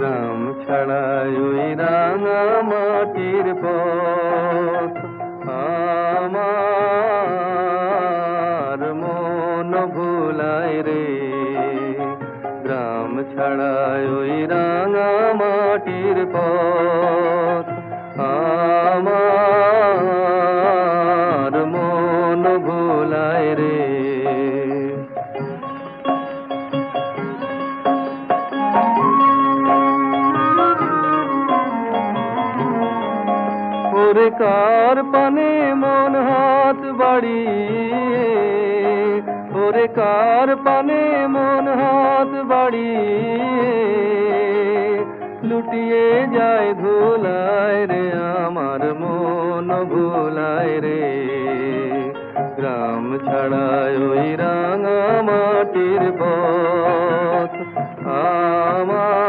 গ্রাম ছাড়াই ওই রাঙা মাটির পথ আমার মন ভুলায় রে। গ্রাম ছাড়াই ওই রাঙা মাটির পথ আমার মন ভুলায় রে। ওরে কার পানে মন হাত বাড়িয়ে, ওরে কার পানে মন হাত বাড়িয়ে লুটিয়ে যায় ধুলায় রে, আমার মন ভুলায় রে। গ্রাম ছাড়ায় ওই রাঙা মাটির পথ আমার